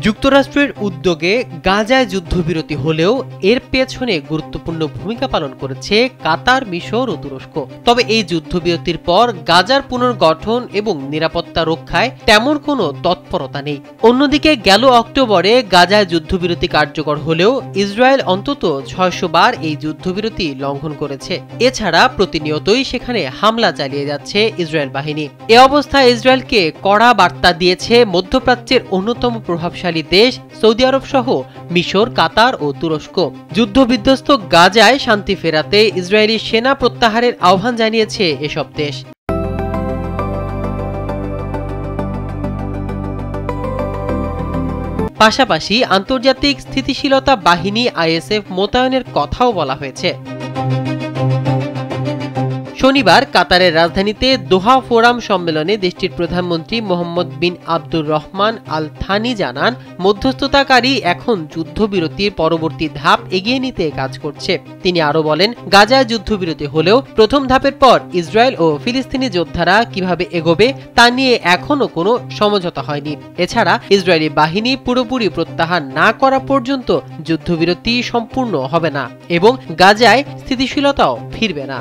যুক্তরাষ্ট্রের উদ্যোগে গাজায় যুদ্ধবিরতি হলেও এর পেছনে গুরুত্বপূর্ণ ভূমিকা পালন করেছে কাতার, মিশর ও তুরস্ক। তবে এই যুদ্ধবিরতির পর গাজার পুনর্গঠন এবং নিরাপত্তা রক্ষায় তেমন কোনো তৎপরতা নেই। অন্যদিকে গেল অক্টোবরে গাজায় যুদ্ধবিরতি কার্যকর হলেও ইসরায়েল অন্তত ৬০০ বার এই যুদ্ধবিরতি লঙ্ঘন করেছে। এছাড়া প্রতিনিয়তই সেখানে হামলা চালিয়ে যাচ্ছে ইসরায়েল বাহিনী। এ অবস্থায় ইসরায়েলকে কড়া বার্তা দিয়েছে মধ্যপ্রাচ্যের অন্যতম প্রভাবশালী দেশ সৌদি আরব সহ মিশর, কাতার ও তুরস্ক। যুদ্ধবিধ্বস্ত গাজায় শান্তি ফেরাতে ইসরায়েলি সেনা প্রত্যাহারের আহ্বান জানিয়েছে এসব দেশ। পাশাপাশি আন্তর্জাতিক স্থিতিশীলতা বাহিনী আইএসএফ মোতায়েনের কথাও বলা হয়েছে। শনিবার কাতারের রাজধানীতে দোহা ফোরাম সম্মেলনে দেশটির প্রধানমন্ত্রী মোহাম্মদ বিন আব্দুর রহমান আল থানি জানান, মধ্যস্থতাকারী এখন যুদ্ধবিরতির পরবর্তী ধাপ এগিয়ে নিতে কাজ করছে। তিনি আরও বলেন, গাজায় যুদ্ধবিরতি হলেও প্রথম ধাপের পর ইসরায়েল ও ফিলিস্তিনি যোদ্ধারা কিভাবে এগোবে তা নিয়ে এখনও কোনো সমঝোতা হয়নি। এছাড়া ইসরায়েলি বাহিনী পুরোপুরি প্রত্যাহার না করা পর্যন্ত যুদ্ধবিরতি সম্পূর্ণ হবে না এবং গাজায় স্থিতিশীলতাও ফিরবে না।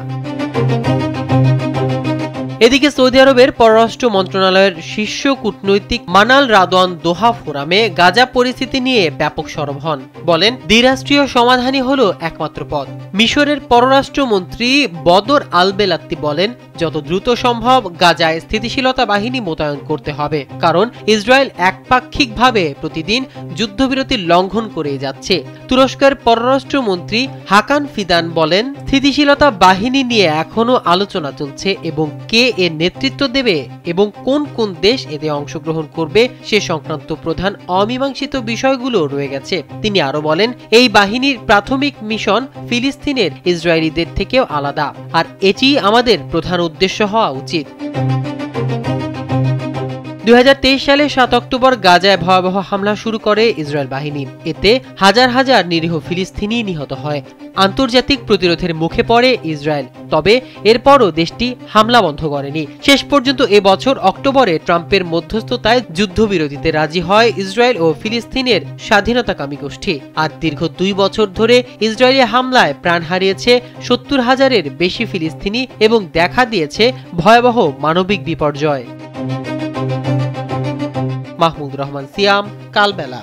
এদিকে সৌদি আরবের পররাষ্ট্র মন্ত্রণালয়ের শীর্ষ কূটনৈতিক মানাল রাদওয়ান দোহা ফোরামে গাজা পরিস্থিতি নিয়ে ব্যাপক সরব হন। বলেন, দ্বিরাষ্ট্রীয় সমাধানই হলো একমাত্র পথ। মিশরের পররাষ্ট্রমন্ত্রী বদর আল বেলাত্তি বলেন, যত দ্রুত সম্ভব গাজায় স্থিতিশীলতা বাহিনী মোতায়েন করতে হবে, কারণ ইসরায়েল একপাক্ষিকভাবে প্রতিদিন যুদ্ধবিরতি লঙ্ঘন করে যাচ্ছে। তুরস্কের পররাষ্ট্রমন্ত্রী হাকান ফিদান বলেন, স্থিতিশীলতা বাহিনী নিয়ে এখনো আলোচনা চলছে এবং কে এর নেতৃত্ব দেবে এবং কোন কোন দেশ এতে অংশগ্রহণ করবে সে সংক্রান্ত প্রধান অমীমাংসিত বিষয়গুলো রয়ে গেছে। তিনি আরো বলেন, এই বাহিনীর প্রাথমিক মিশন ফিলিস্তিনের ইসরায়েলিদের থেকেও আলাদা, আর এটি আমাদের প্রধান উদ্দেশ্য হওয়া উচিত। ২০২৩ সালে ৭ অক্টোবর গাজায় ভয়াবহ হামলা শুরু করে ইসরায়েল বাহিনী। এতে হাজার হাজার নিরীহ ফিলিস্তিনি নিহত হয়। আন্তর্জাতিক প্রতিরোধের মুখে পড়ে ইসরায়েল, তবে এরপরও দেশটি হামলা বন্ধ করেনি। শেষ পর্যন্ত এবছর অক্টোবরে ট্রাম্পের মধ্যস্থতায় যুদ্ধবিরতিতে রাজি হয় ইসরায়েল ও ফিলিস্তিনের স্বাধীনতাকামী গোষ্ঠী। আর দীর্ঘ ২ বছর ধরে ইসরায়েলি হামলায় প্রাণ হারিয়েছে ৭০,০০০-এর বেশি ফিলিস্তিনি এবং দেখা দিয়েছে ভয়াবহ মানবিক বিপর্যয়। মাহমুদ রহমান সিয়াম, কালবেলা।